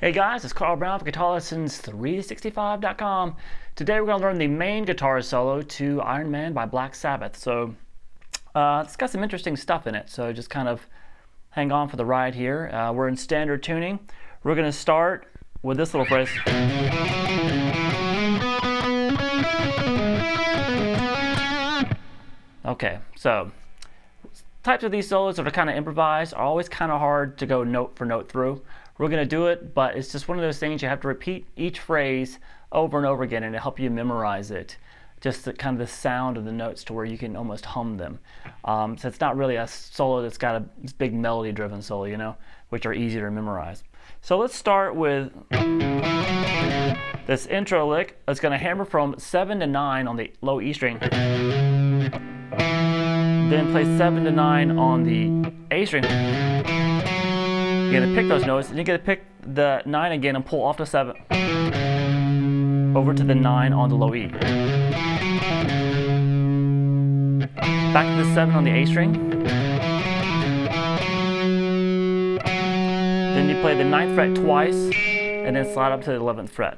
Hey guys, it's Carl Brown for GuitarLessons365.com. Today we're going to learn the main guitar solo to Iron Man by Black Sabbath. So it's got some interesting stuff in it, so just kind of hang on for the ride here. We're in standard tuning. We're going to start with this little phrase. Okay, so types of these solos that are kind of improvised are always kind of hard to go note for note through. We're going to do it, but it's just one of those things you have to repeat each phrase over and over again and it'll help you memorize it. Just the, kind of the sound of the notes to where you can almost hum them. So it's not really a solo that's got a big melody driven solo, you know, which are easier to memorize. So let's start with this intro lick. It's going to hammer from 7 to 9 on the low E string. Then play 7 to 9 on the A string. You're going to pick those notes, and you're going to pick the 9 again and pull off the 7 over to the 9 on the low E. Back to the 7 on the A string. Then you play the 9th fret twice, and then slide up to the 11th fret.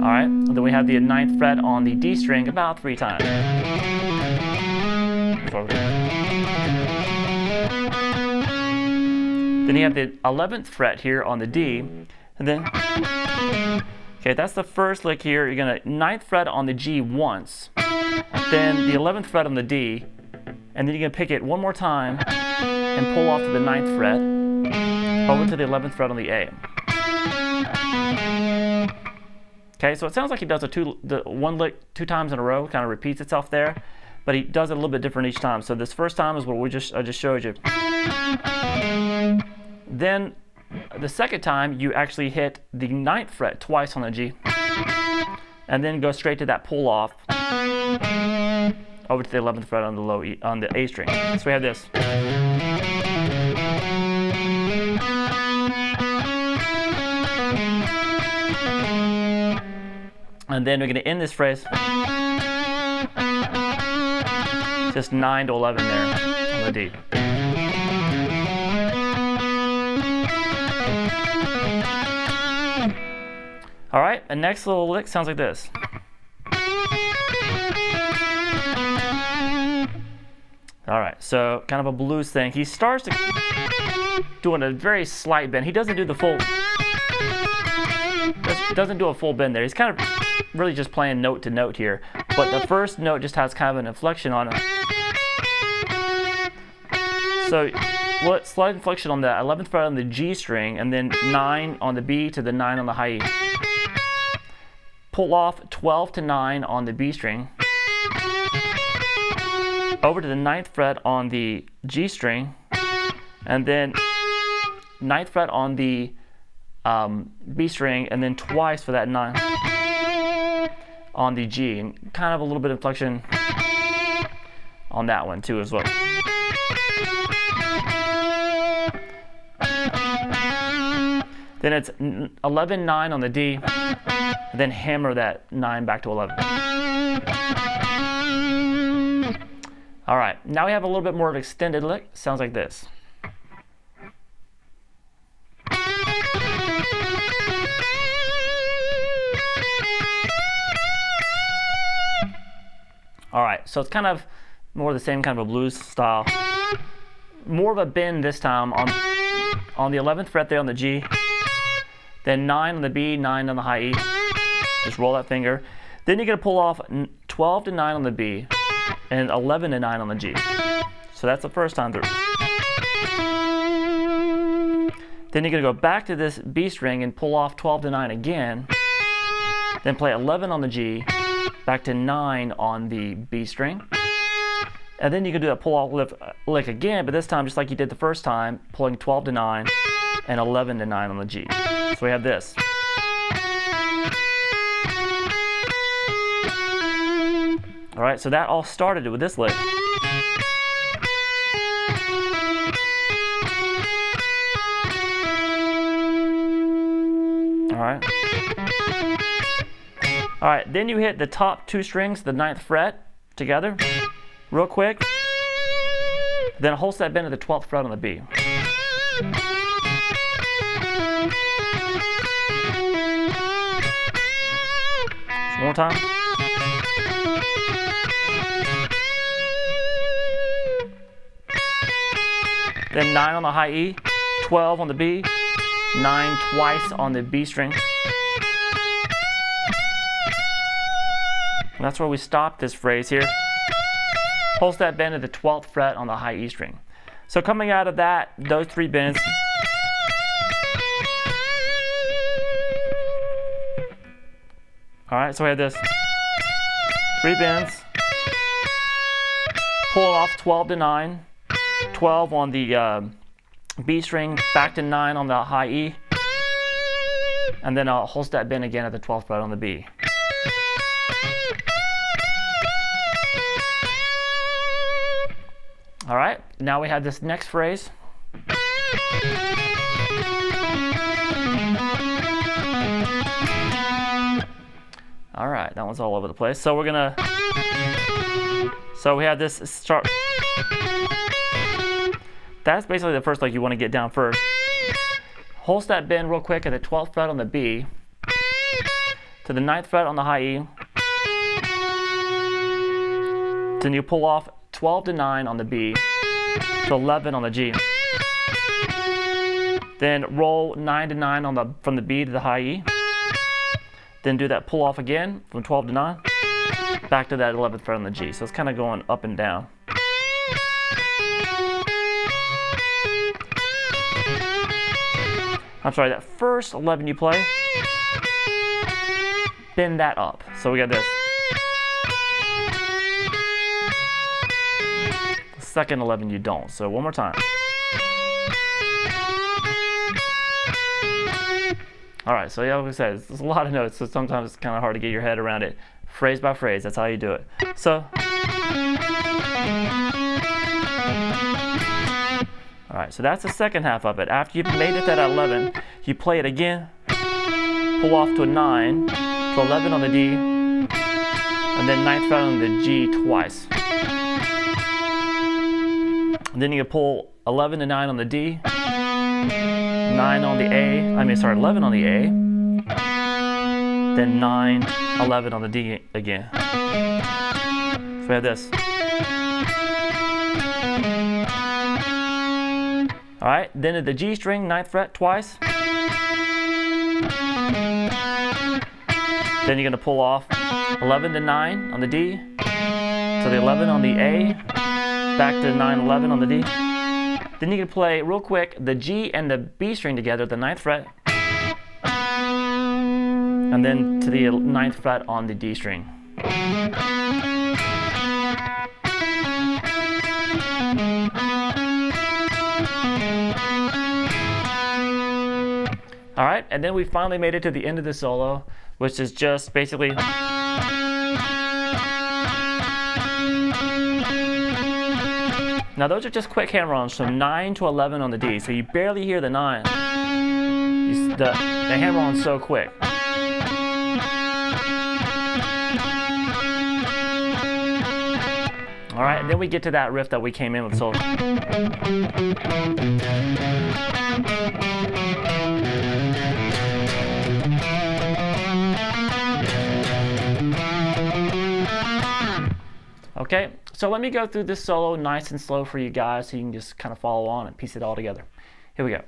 Alright, then we have the 9th fret on the D string about 3 times. Then you have the 11th fret here on the D, and then, okay, that's the first lick here. You're going to 9th fret on the G once, then the 11th fret on the D, and then you're going to pick it one more time and pull off to the 9th fret, over to the 11th fret on the A. Okay, so it sounds like he does the one lick 2 times in a row, kind of repeats itself there, but he does it a little bit different each time. So this first time is what I just showed you. Then the second time you actually hit the 9th fret twice on the G, and then go straight to that pull off over to the 11th fret on the low E, on the A string. So we have this. And then we're going to end this phrase just 9 to 11 there on the D. All right, the next little lick sounds like this. All right, so kind of a blues thing. He starts to doing a very slight bend. He doesn't do the full. Doesn't do a full bend there. He's kind of really just playing note to note here, but the first note just has kind of an inflection on it. So slight inflection on the 11th fret on the G string, and then 9 on the B to the 9 on the high E. Pull off 12 to 9 on the B string, over to the 9th fret on the G string, and then 9th fret on the B string, and then twice for that 9 on the G, and kind of a little bit of inflection on that one too as well. Then it's 11, 9 on the D, and then hammer that 9 back to 11. All right, now we have a little bit more of an extended lick. Sounds like this. All right, so it's kind of more the same kind of a blues style. More of a bend this time on the 11th fret there on the G, then 9 on the B, 9 on the high E. Just roll that finger. Then you're going to pull off 12 to 9 on the B and 11 to 9 on the G. So that's the first time through. Then you're going to go back to this B string and pull off 12 to 9 again. Then play 11 on the G, back to 9 on the B string. And then you can do that pull off lick again, but this time just like you did the first time, pulling 12 to 9 and 11 to 9 on the G. So we have this. All right, so that all started with this lick. All right. All right, then you hit the top 2 strings, the 9th fret, together, real quick. Then a whole step bend to the 12th fret on the B. One more time. Then 9 on the high E, 12 on the B, 9 twice on the B string. And that's where we stop this phrase here. Whole step bend to the 12th fret on the high E string. So coming out of that, those 3 bends. All right, so we have this 3 bends. Pull it off 12 to 9. 12 on the B string, back to 9 on the high E. And then a whole step bend again at the 12th fret on the B. All right, now we have this next phrase. All right, that one's all over the place. So we're gonna, so we have this start. That's basically the first leg you want to get down first. Whole step bend real quick at the 12th fret on the B, to the 9th fret on the high E. Then you pull off 12 to 9 on the B, to 11 on the G. Then roll 9 to 9 on the, from the B to the high E. Then do that pull off again from 12 to 9, back to that 11th fret on the G. So it's kind of going up and down. I'm sorry, that first 11 you play, bend that up. So we got this. The second 11 you don't. So one more time. All right, so yeah, like I said, there's a lot of notes, so sometimes it's kind of hard to get your head around it. Phrase by phrase, that's how you do it. So, all right, so that's the second half of it. After you've made it that 11, you play it again, pull off to a 9, to 11 on the D, and then 9th fret on the G twice. And then you pull 11 to 9 on the D, 9 on the A, 11 on the A, then 9, 11 on the D again. So we have this. All right, then at the G string, 9th fret twice. Then you're gonna pull off 11 to 9 on the D, to the 11 on the A, back to 9, 11 on the D. Then you can play real quick the G and the B string together, the 9th fret, and then to the 9th fret on the D string. All right, and then we finally made it to the end of the solo, which is just basically now those are just quick hammer-ons from 9 to 11 on the D, so you barely hear the 9. The hammer-on's so quick. All right, and then we get to that riff that we came in with solo. Okay, so let me go through this solo nice and slow for you guys so you can just kind of follow on and piece it all together. Here we go.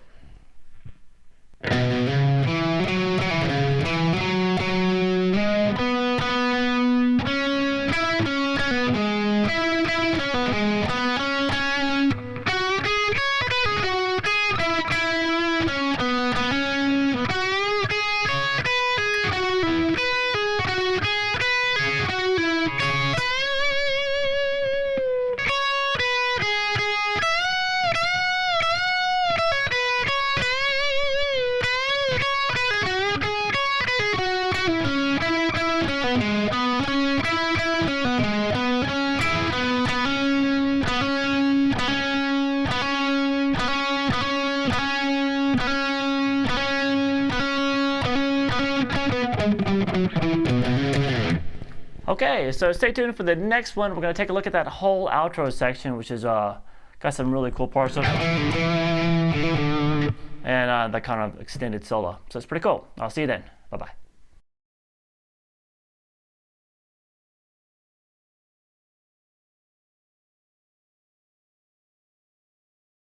Okay, so stay tuned for the next one. We're going to take a look at that whole outro section, which is Got some really cool parts of it. And that kind of extended solo. So it's pretty cool. I'll see you then. Bye-bye.